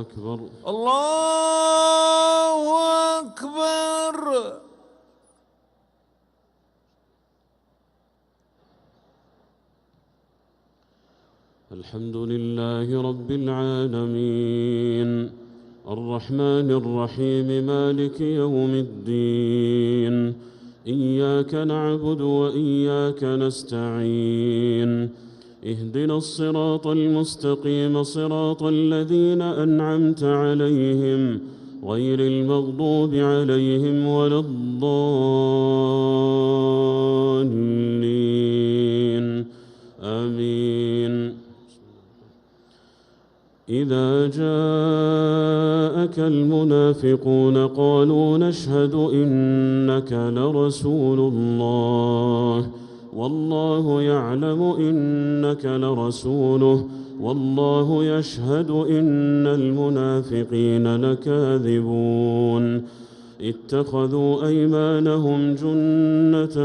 أكبر. الله أكبر. الحمد لله رب العالمين الرحمن الرحيم مالك يوم الدين إياك نعبد وإياك نستعين اهدنا الصراط المستقيم صراط الذين أنعمت عليهم غير المغضوب عليهم ولا الضالين آمين. إذا جاءك المنافقون قالوا نشهد إنك لرسول الله والله يعلم إنك لرسوله والله يشهد إن المنافقين لكاذبون اتخذوا أيمانهم جنة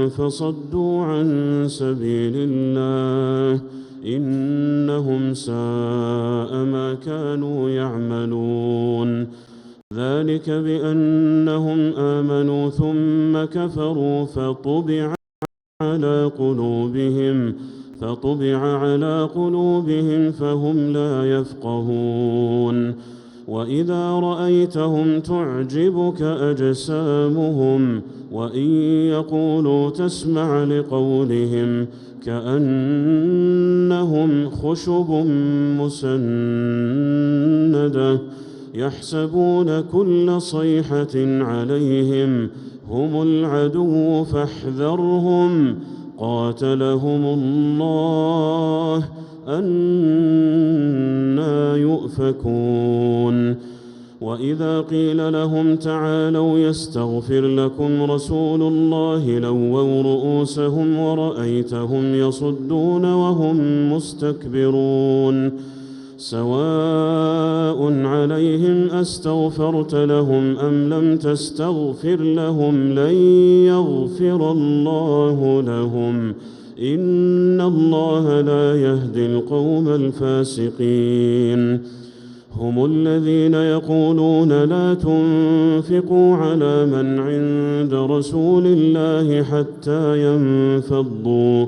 فصدوا عن سبيل الله إنهم ساء ما كانوا يعملون ذلك بأنهم آمنوا ثم كفروا فطبع على قلوبهم فهم لا يفقهون وإذا رأيتهم تعجبك أجسامهم وإن يقولوا تسمع لقولهم كأنهم خشب مسندة يحسبون كل صيحة عليهم هم العدو فاحذرهم قاتلهم الله أنى يؤفكون وإذا قيل لهم تعالوا يستغفر لكم رسول الله لووا رؤوسهم ورأيتهم يصدون وهم مستكبرون سواء عليهم أستغفرت لهم أم لم تستغفر لهم لن يغفر الله لهم إن الله لا يهدي القوم الفاسقين هم الذين يقولون لا تنفقوا على من عند رسول الله حتى ينفضوا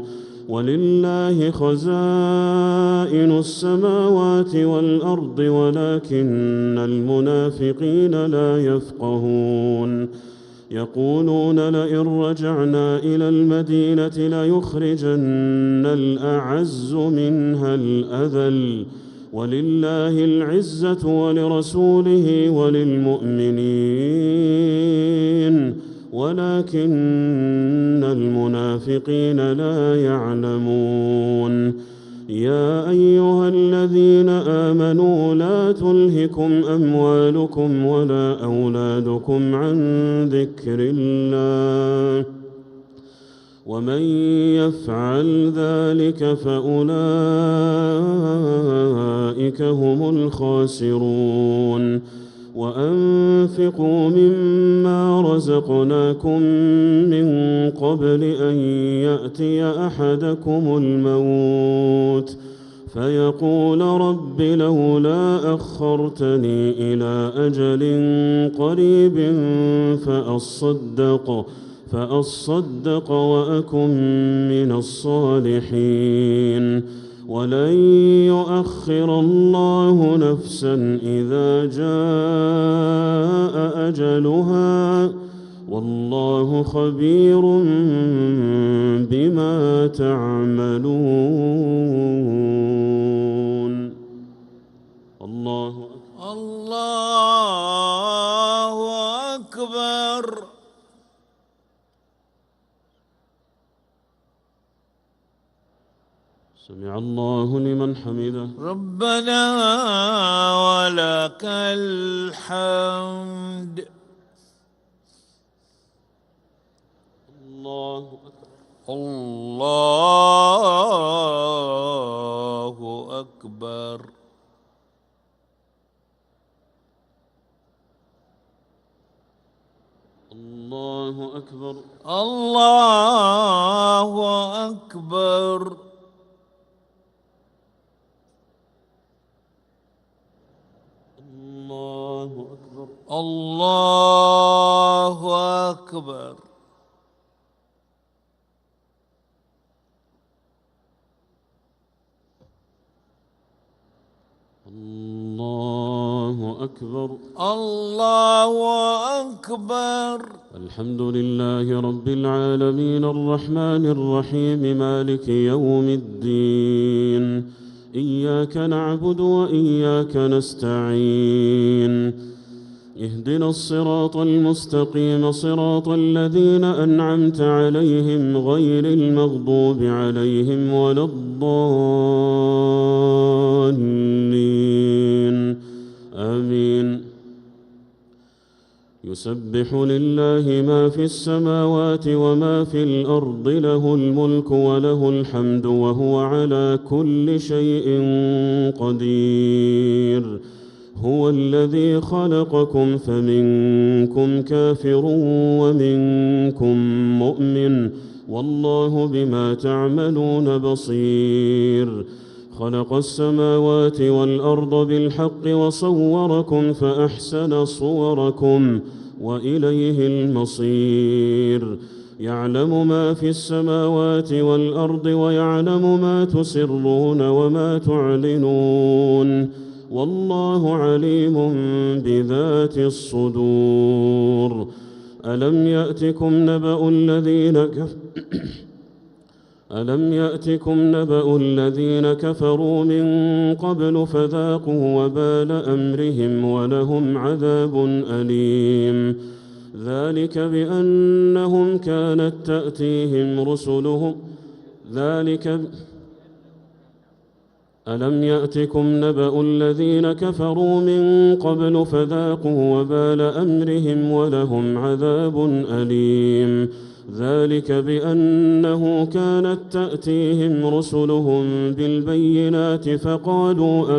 ولله خزائن السماوات والأرض ولكن المنافقين لا يفقهون يقولون لئن رجعنا إلى المدينة ليخرجن الأعز منها الأذل ولله العزة ولرسوله وللمؤمنين ولكن المنافقين لا يعلمون يا أيها الذين آمنوا لا تلهكم أموالكم ولا أولادكم عن ذكر الله ومن يفعل ذلك فأولئك هم الخاسرون وأنفقوا مما رزقناكم من قبل أن يأتي أحدكم الموت فيقول رب لولا أخرتني إلى أجل قريب فأصدق وأكن من الصالحين ولن يؤخر الله نفسا إذا جاء أجلها والله خبير بما تعملون. الله أكبر. سمع الله لمن حمده ربنا ولك الحمد. الله أكبر. الله أكبر. الله أكبر. الله أكبر. الله أكبر. الله أكبر. الحمد لله رب العالمين الرحمن الرحيم مالك يوم الدين، إياك نعبد وإياك نستعين، اهدنا الصراط المستقيم صراط الذين أنعمت عليهم غير المغضوب عليهم ولا الضالين، آمين. يسبح لله ما في السماوات وما في الأرض، له الملك وله الحمد وهو على كل شيء قدير. هو الذي خلقكم فمنكم كافر ومنكم مؤمن، والله بما تعملون بصير. خلق السماوات والأرض بالحق وصوركم فأحسن صوركم وإليه المصير. يعلم ما في السماوات والأرض ويعلم ما تسرون وما تعلنون، والله عليم بذات الصدور. ألم يأتكم نبأ الذين كفروا من قبل فذاقوا وبال أمرهم ولهم عذاب أليم. ذلك بأنهم كانت تأتيهم رسلهم ألم يأتكم نبأ الذين كفروا من قبل فذاقوا وبال أمرهم ولهم عذاب أليم. ذلك بأنه كانت تأتيهم رسلهم بالبينات فقالوا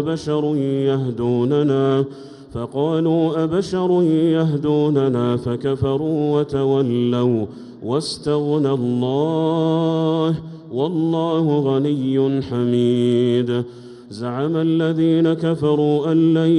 أبشر يهدوننا فكفروا وتولوا واستغنى الله، والله غني حميد. زعم الذين كفروا أن لن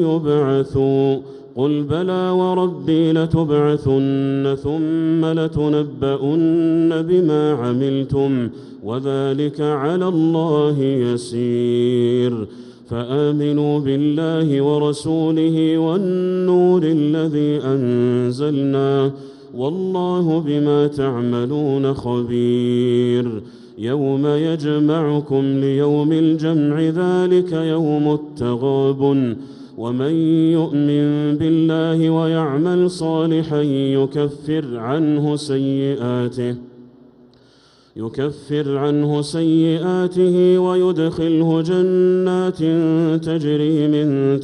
يبعثوا، قل بلى وربي لتبعثن ثم لتنبؤن بما عملتم وذلك على الله يسير. فآمنوا بالله ورسوله والنور الذي أنزلنا، والله بما تعملون خبير. يوم يجمعكم ليوم الجمع، ذلك يوم التغابن. ومن يؤمن بالله ويعمل صالحا يكفر عنه سيئاته ويدخله جنات تجري من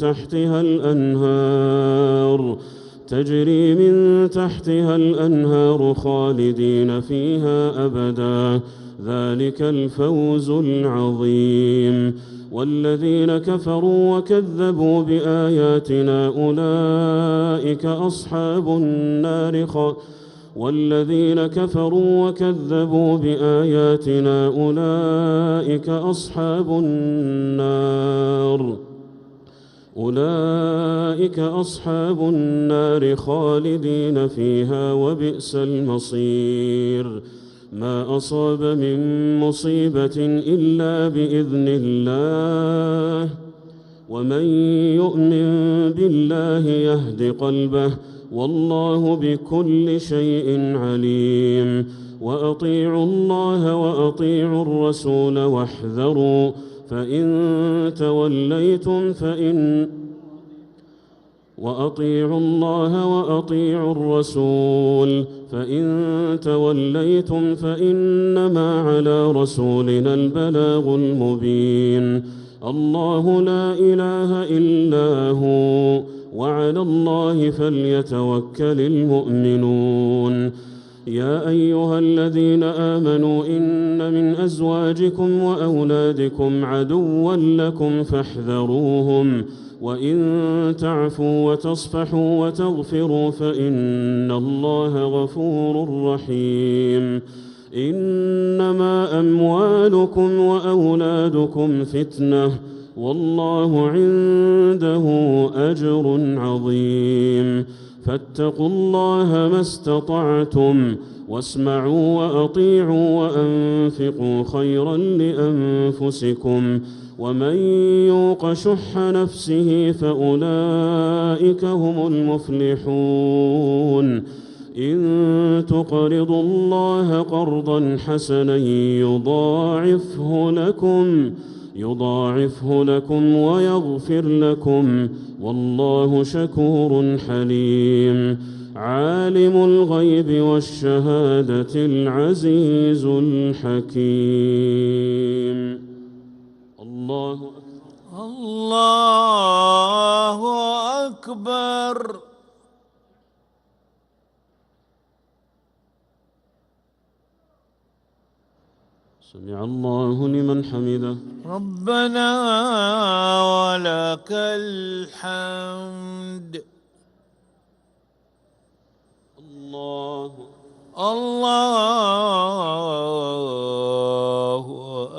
تحتها الأنهار خالدين فيها أبدا، ذلك الفوز العظيم. والذين كفروا وكذبوا بآياتنا أولئك أصحاب النار خالدين فيها وبئس المصير. ما أصاب من مصيبة إلا بإذن الله، ومن يؤمن بالله يهد قلبه، والله بكل شيء عليم. وأطيعوا الله وأطيعوا الرسول واحذروا، فإن توليتم فإنما على رسولنا البلاغ المبين. الله لا إله إلا هو، وعلى الله فليتوكل المؤمنون. يا أيها الذين آمنوا إن من أزواجكم وأولادكم عدوا لكم فاحذروهم، وإن تعفوا وتصفحوا وتغفروا فإن الله غفور رحيم. إنما أموالكم وأولادكم فتنة، والله عنده أجر عظيم. فاتقوا الله ما استطعتم واسمعوا وأطيعوا وأنفقوا خيرا لأنفسكم ومن يوق شح نفسه فأولئك هم المفلحون. إن تقرضوا الله قرضا حسنا يضاعفه لكم ويغفر لكم والله شكور حليم. عالم الغيب والشهادة العزيز الحكيم. الله أكبر. الله أكبر. سمع الله لمن حمده. ربنا ولك الحمد. الله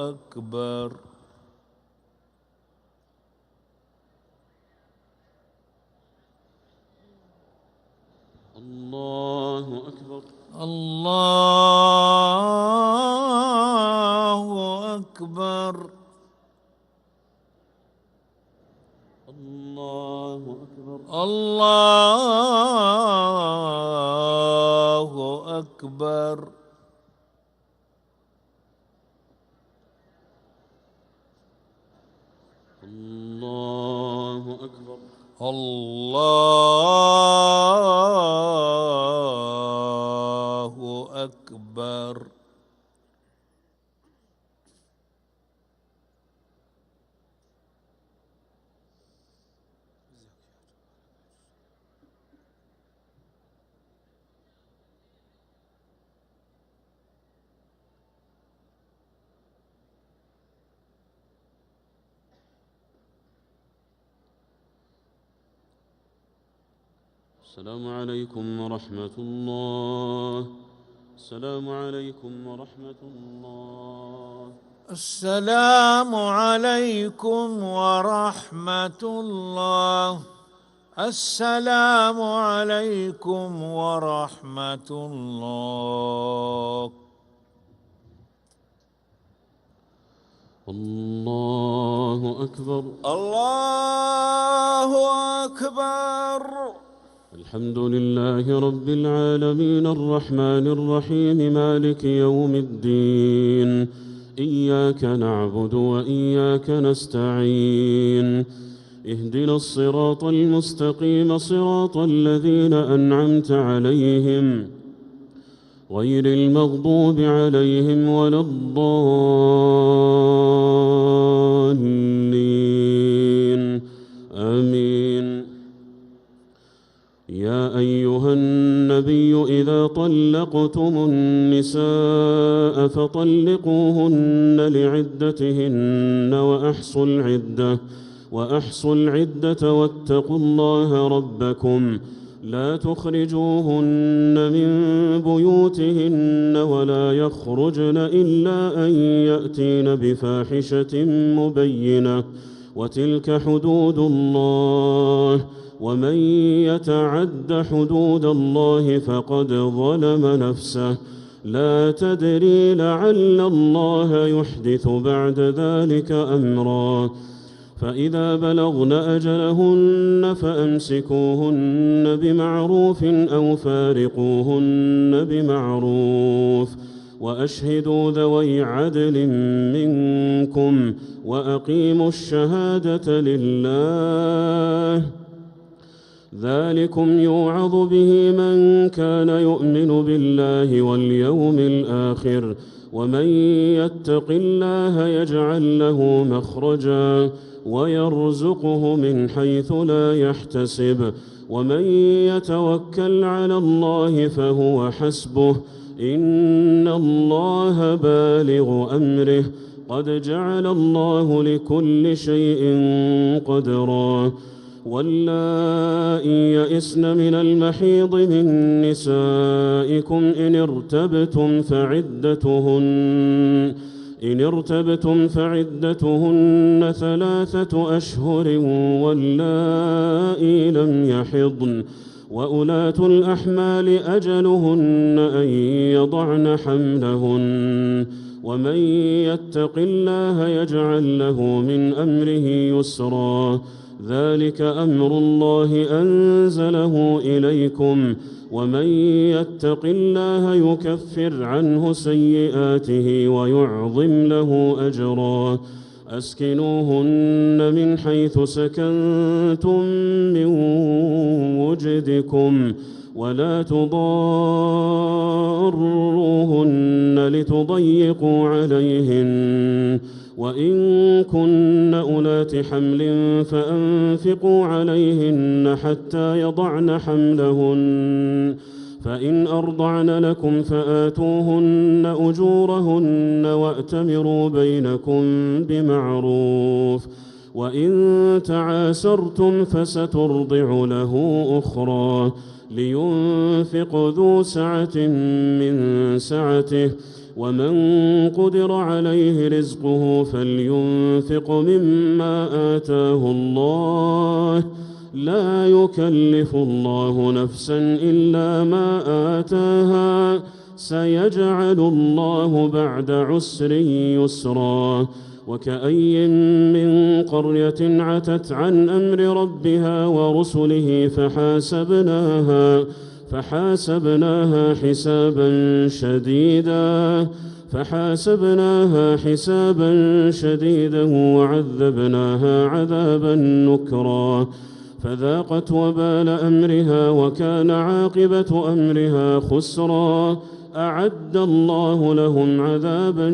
أكبر. الله أكبر. الله أكبر. الله أكبر. الله أكبر. الله أكبر. الله أكبر. السلام عليكم ورحمة الله. السلام عليكم ورحمة الله. السلام عليكم ورحمة الله. السلام عليكم ورحمة الله. الله أكبر. الله أكبر. الحمد لله رب العالمين الرحمن الرحيم مالك يوم الدين. إياك نعبد وإياك نستعين. اهدنا الصراط المستقيم صراط الذين أنعمت عليهم غير المغضوب عليهم ولا الضالين. آمين. يا أيها النبي إذا طلقتم النساء فطلقوهن لعدتهن وأحصوا العدة واتقوا الله ربكم لا تخرجوهن من بيوتهن ولا يخرجن إلا أن يأتين بفاحشة مبينة وتلك حدود الله ومن يتعد حدود الله فقد ظلم نفسه لا تدري لعل الله يحدث بعد ذلك أمرا. فإذا بلغن أجلهن فأمسكوهن بمعروف أو فارقوهن بمعروف وأشهدوا ذوي عدل منكم وأقيموا الشهادة لله ذلكم يوعظ به من كان يؤمن بالله واليوم الآخر ومن يتق الله يجعل له مخرجا ويرزقه من حيث لا يحتسب ومن يتوكل على الله فهو حسبه إن الله بالغ أمره قد جعل الله لكل شيء قدرا. واللائي يئسن من المحيض من نسائكم إن إن ارتبتم فعدتهن 3 أشهر واللائي لم يحضن وأولاة الأحمال أجلهن أن يضعن حملهن ومن يتق الله يجعل له من أمره يسرا ذلك أمر الله أنزله إليكم ومن يتق الله يكفر عنه سيئاته ويعظم له أجرا أسكنوهن من حيث سكنتم من وجدكم ولا تضاروهن لتضيقوا عليهن وإن كن أولات حمل فأنفقوا عليهن حتى يضعن حملهن فإن أرضعن لكم فآتوهن أجورهن وأتمروا بينكم بمعروف وإن تعاسرتم فسترضع له أخرى لينفق ذو سعة من سعته ومن قدر عليه رزقه فلينفق مما آتاه الله لا يكلف الله نفسا إلا ما آتاها سيجعل الله بعد عسر يسرا وكأي من قرية عتت عن أمر ربها ورسله فحاسبناها حسابا شديدا وعذبناها عذابا نكرا فذاقت وبال أمرها وكان عاقبة أمرها خسرا أعد الله لهم عذابا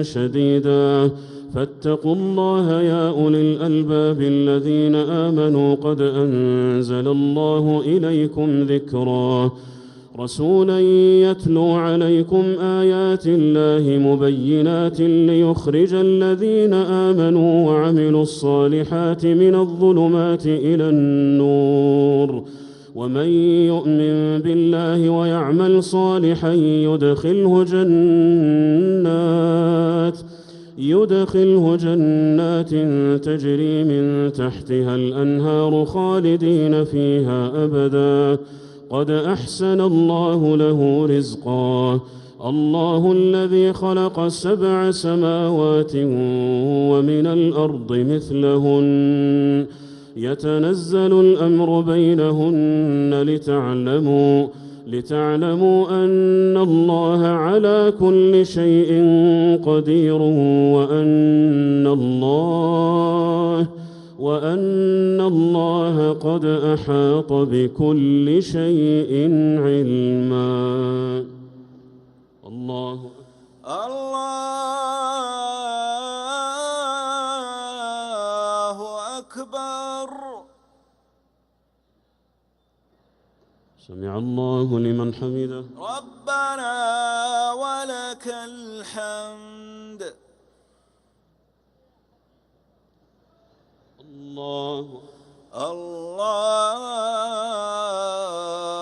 شديدا فاتقوا الله يا أولي الألباب الذين آمنوا قد أنزل الله إليكم ذكرا رسولا يتلو عليكم آيات الله مبينات ليخرج الذين آمنوا وعملوا الصالحات من الظلمات إلى النور ومن يؤمن بالله ويعمل صالحا يدخله جنات تجري من تحتها الأنهار خالدين فيها أبدا قد أحسن الله له رزقا الله الذي خلق 7 سماوات ومن الأرض مثلهن يتنزل الأمر بينهن لتعلموا أن الله على كل شيء قدير وأن الله قد أحاط بكل شيء علما الله أكبر سمع الله لمن حمده ربنا ولك الحمد الله أكبر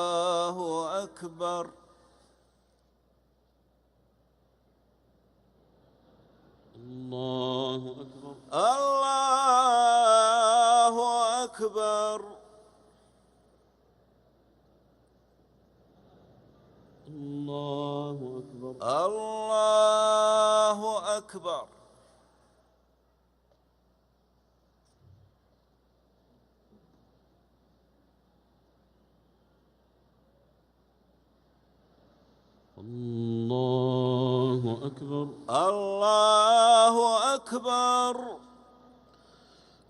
الله أكبر الله أكبر الله أكبر الله أكبر الله أكبر الله أكبر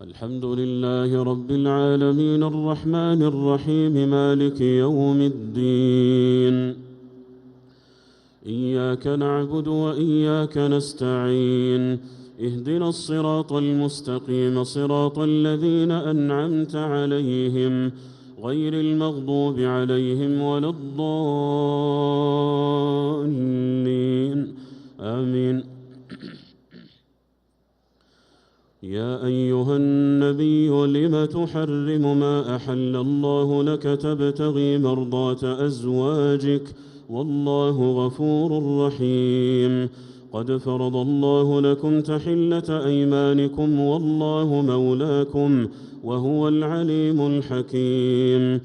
الحمد لله رب العالمين الرحمن الرحيم مالك يوم الدين إياك نعبد وإياك نستعين اهدنا الصراط المستقيم صراط الذين أنعمت عليهم غير المغضوب عليهم ولا الضالين آمين يا أيها النبي لم تحرم ما أحل الله لك تبتغي مرضات أزواجك والله غفور رحيم قد فرض الله لكم تحلة أيمانكم والله مولاكم وهو العليم الحكيم.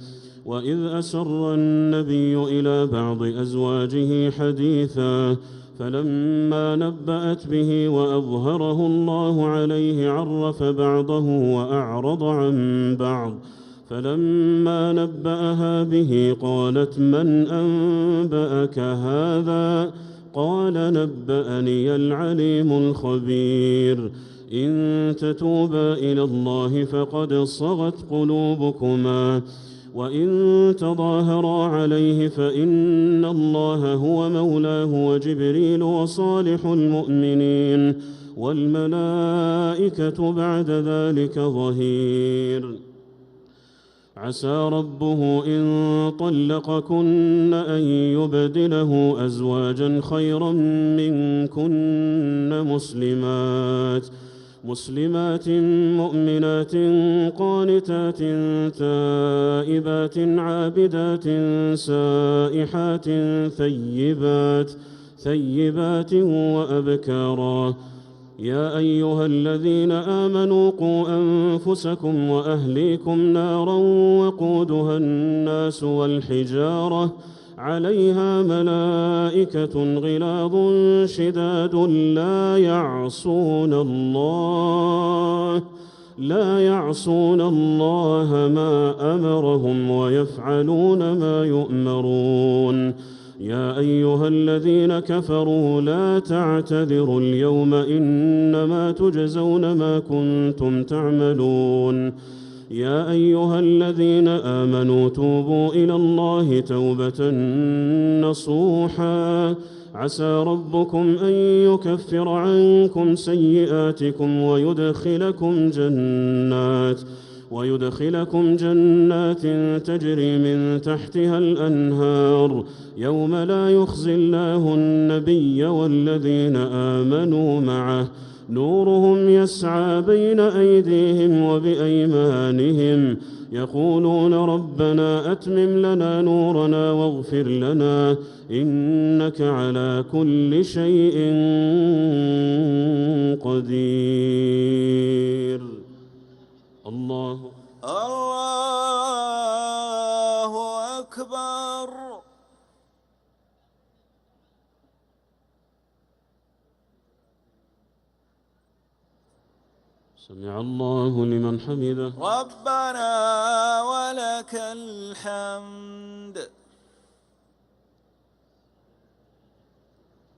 وإذ أسر النبي إلى بعض أزواجه حديثا فلما نبأت به وأظهره الله عليه عرف بعضه وأعرض عن بعض، فلما نبأها به قالت من أنبأك هذا؟ قال نبأني العليم الخبير. إن تتوبا إلى الله فقد صغت قلوبكما، وإن تظاهرا عليه فإن الله هو مولاه وجبريل وصالح المؤمنين والملائكة بعد ذلك ظهير. عسى ربه إن طلقكن أن يبدله أزواجا خيرا منكن مسلمات مؤمنات قانتات تائبات عابدات سائحات ثيبات وأبكارا. يا أيها الذين آمنوا قوا أنفسكم وأهليكم نارا وقودها الناس والحجارة عليها ملائكة غلاظ شداد لا يعصون الله ما أمرهم ويفعلون ما يؤمرون. يا أيها الذين كفروا لا تعتذروا اليوم إنما تجزون ما كنتم تعملون. يا أيها الذين آمنوا توبوا إلى الله توبة نصوحا عسى ربكم أن يكفر عنكم سيئاتكم ويدخلكم جنات تجري من تحتها الأنهار يوم لا يخزي الله النبي والذين آمنوا معه نورهم يسعى بين أيديهم وبأيمانهم يقولون ربنا أتمم لنا نورنا واغفر لنا إنك على كل شيء قدير. الله أكبر. سمع الله لمن حمده. ربنا ولك الحمد.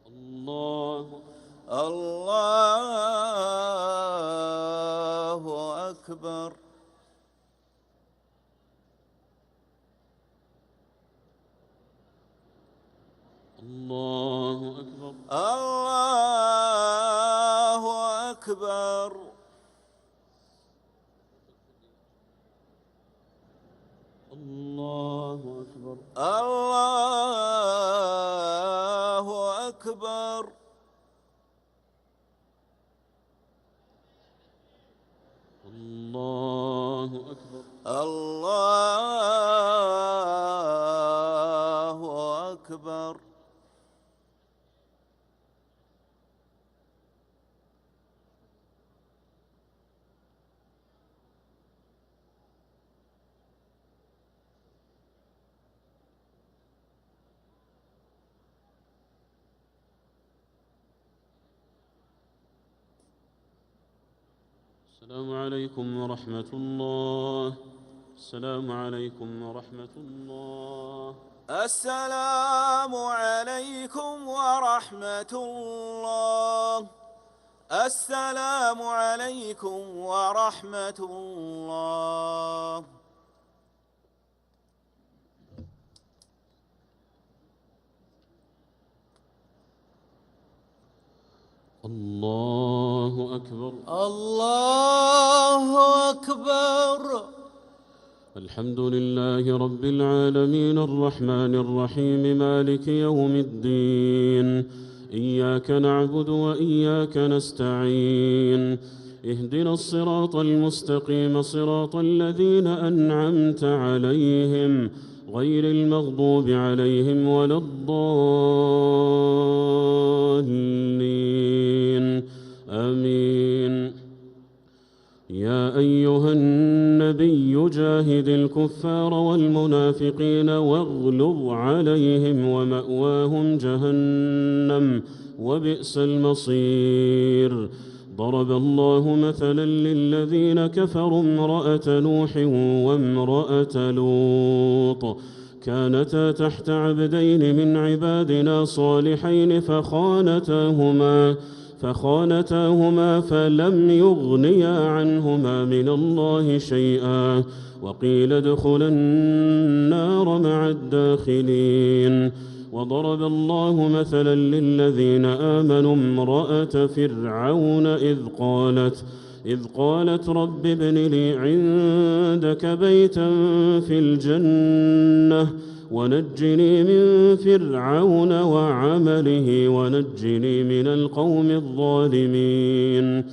الله أكبر. الله أكبر. الله أكبر. الله أكبر. الله أكبر. الله أكبر. الله أكبر. السلام عليكم ورحمة الله. السلام عليكم ورحمة الله. السلام عليكم ورحمة الله. السلام عليكم ورحمة الله. الله أكبر. الله أكبر. الحمد لله رب العالمين الرحمن الرحيم مالك يوم الدين. إياك نعبد وإياك نستعين. اهدنا الصراط المستقيم صراط الذين أنعمت عليهم غير المغضوب عليهم ولا الضالين آمين. يا أيها النبي جاهد الكفار والمنافقين واغلظ عليهم ومأواهم جهنم وبئس المصير. ضرب الله مثلا للذين كفروا امرأة نوح وامرأة لوط كانتا تحت عبدين من عبادنا صالحين فخانتاهما فلم يغنيا عنهما من الله شيئا وقيل ادخلا النار مع الداخلين. وضرب الله مثلا للذين آمنوا امرأة فرعون إذ قالت رب ابن لي عندك بيتا في الجنة ونجني من فرعون وعمله ونجني من القوم الظالمين.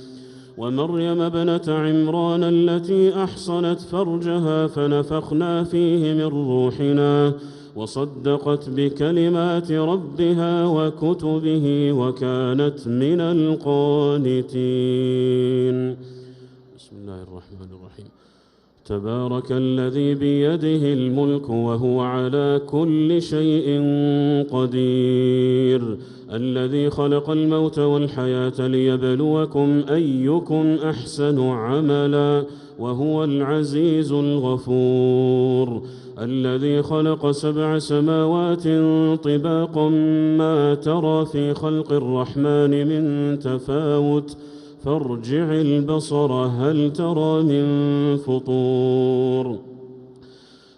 ومريم ابنة عمران التي أحصنت فرجها فنفخنا فيه من روحنا وصدقت بكلمات ربها وكتبه وكانت من القانتين. بسم الله الرحمن الرحيم. تبارك الذي بيده الملك وهو على كل شيء قدير الذي خلق الموت والحياة ليبلوكم أيكم أحسن عملا وهو العزيز الغفور الذي خلق 7 سماوات طباقا ما ترى في خلق الرحمن من تفاوت فارجع البصر هل ترى من فطور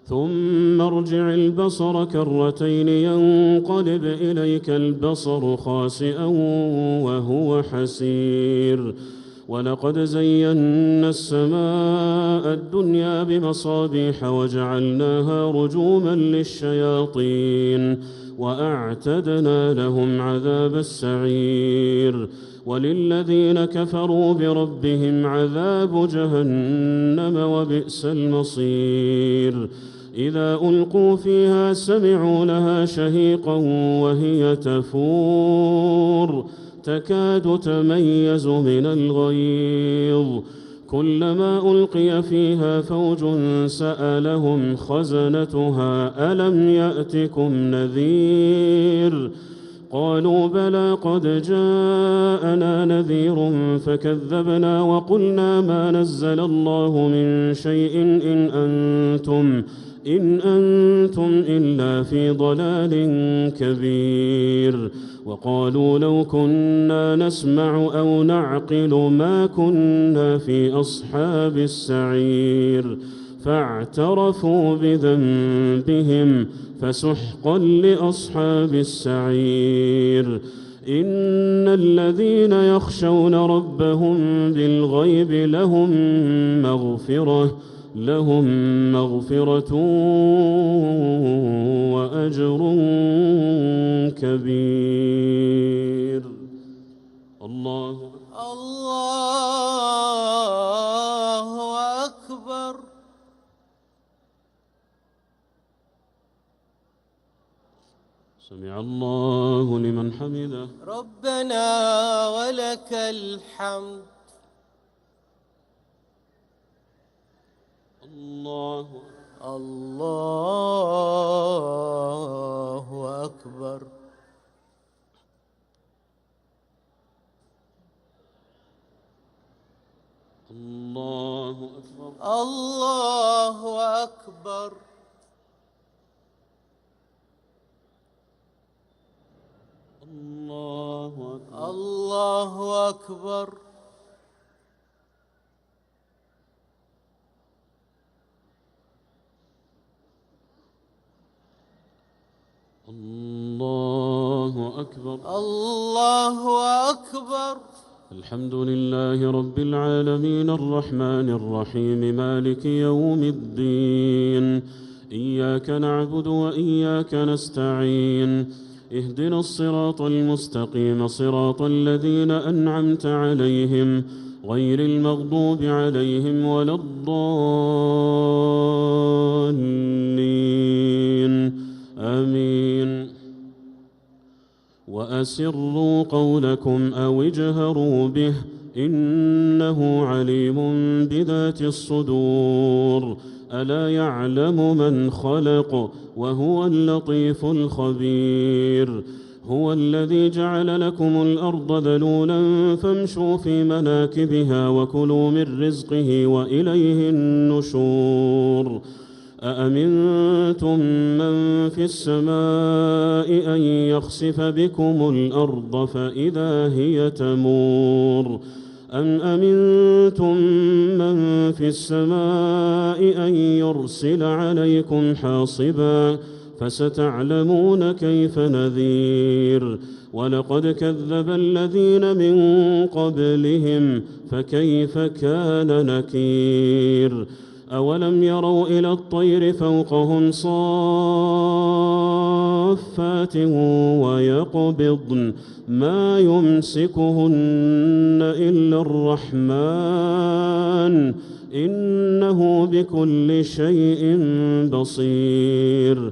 ثم ارجع البصر كرتين ينقلب إليك البصر خاسئا وهو حسير. ولقد زينا السماء الدنيا بمصابيح وجعلناها رجوما للشياطين وأعتدنا لهم عذاب السعير. وللذين كفروا بربهم عذاب جهنم وبئس المصير. إذا ألقوا فيها سمعوا لها شهيقا وهي تفور تكاد تميز من الغيظ كلما ألقي فيها فوج سألهم خزنتها ألم يأتكم نذير قالوا بلى قد جاءنا نذير فكذبنا وقلنا ما نزل الله من شيء إن أنتم إلا في ضلال كبير. وقالوا لو كنا نسمع أو نعقل ما كنا في أصحاب السعير فاعترفوا بذنبهم فسحقا لأصحاب السعير. إن الذين يخشون ربهم بالغيب لهم مغفرة وأجر كبير. الله أكبر. سمع الله لمن حمده. ربنا ولك الحمد. الله أكبر. الله أكبر. الله أكبر. الله أكبر. الله أكبر. الله أكبر. الحمد لله رب العالمين الرحمن الرحيم مالك يوم الدين إياك نعبد وإياك نستعين اهدنا الصراط المستقيم صراط الذين أنعمت عليهم غير المغضوب عليهم ولا الضالين فأسروا قولكم أو اجهروا به إنه عليم بذات الصدور ألا يعلم من خلق وهو اللطيف الخبير هو الذي جعل لكم الأرض ذلولا فامشوا في مناكبها وكلوا من رزقه وإليه النشور أأمنتم من في السماء أن يخسف بكم الأرض فإذا هي تمور أم أمنتم من في السماء أن يرسل عليكم حاصبا فستعلمون كيف نذير ولقد كذب الذين من قبلهم فكيف كان نكير أولم يروا إلى الطير فوقهم صافات ويقبضن ما يمسكهن إلا الرحمن إنه بكل شيء بصير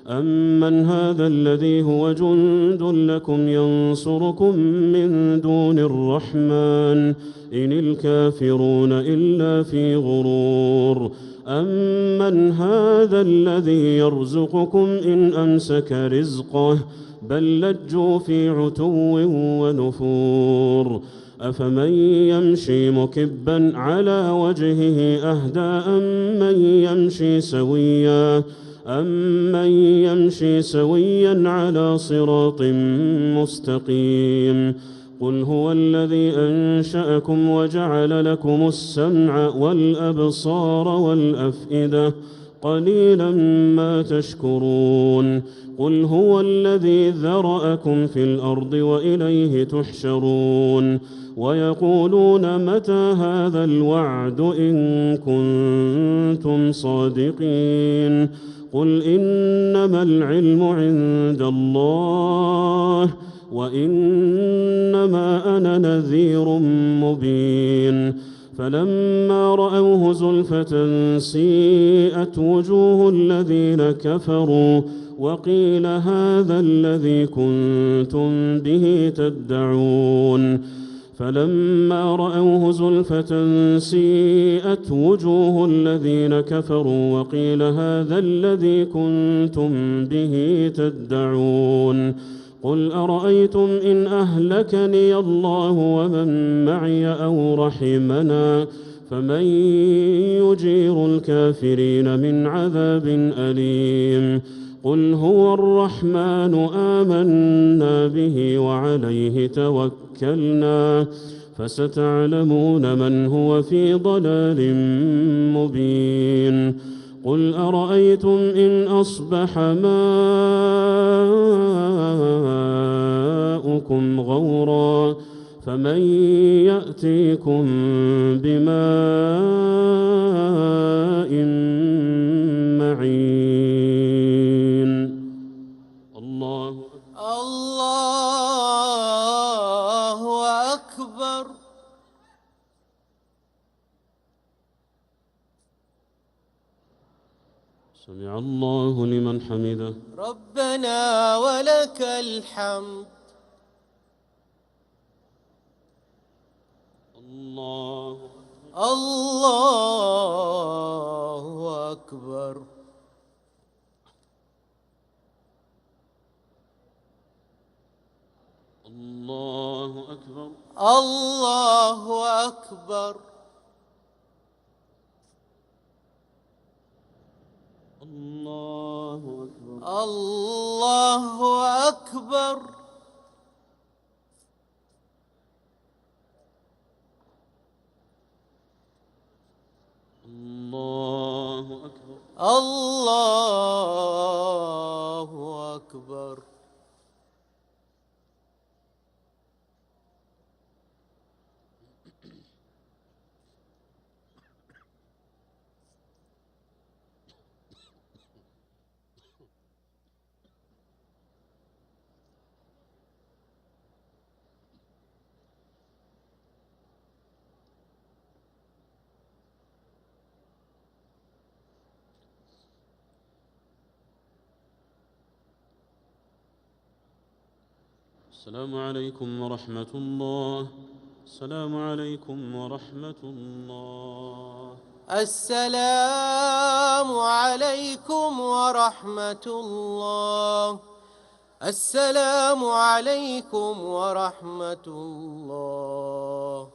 أمن هذا الذي هو جند لكم ينصركم من دون الرحمن إن الكافرون إلا في غرور أمن هذا الذي يرزقكم إن أمسك رزقه بل لجوا في عتو ونفور أفمن يمشي مكبا على وجهه أهدى أمن يمشي سويا على صراط مستقيم قل هو الذي أنشأكم وجعل لكم السمع والأبصار والأفئدة قليلا ما تشكرون قل هو الذي ذرأكم في الأرض وإليه تحشرون ويقولون متى هذا الوعد إن كنتم صادقين قل إنما العلم عند الله وإنما أنا نذير مبين فلما رأوه زلفة سيئت وجوه الذين كفروا وقيل هذا الذي كنتم به تدعون فلما رأوه زلفة سيئت وجوه الذين كفروا وقيل هذا الذي كنتم به تدعون قل أرأيتم إن أهلكني الله ومن معي أو رحمنا فمن يجير الكافرين من عذاب أليم قل هو الرحمن آمنا به وعليه توكلنا فستعلمون من هو في ضلال مبين قل أرأيتم إن أصبح ماؤكم غورا فمن يأتيكم بماء معين الله أكبر. سمع الله لمن حمده ربنا ولك الحمد. الله أكبر. الله أكبر. الله أكبر. الله أكبر. الله أكبر. الله أكبر. الله أكبر. السلام عليكم ورحمة الله. السلام عليكم ورحمة الله. السلام عليكم ورحمة الله. السلام عليكم ورحمة الله.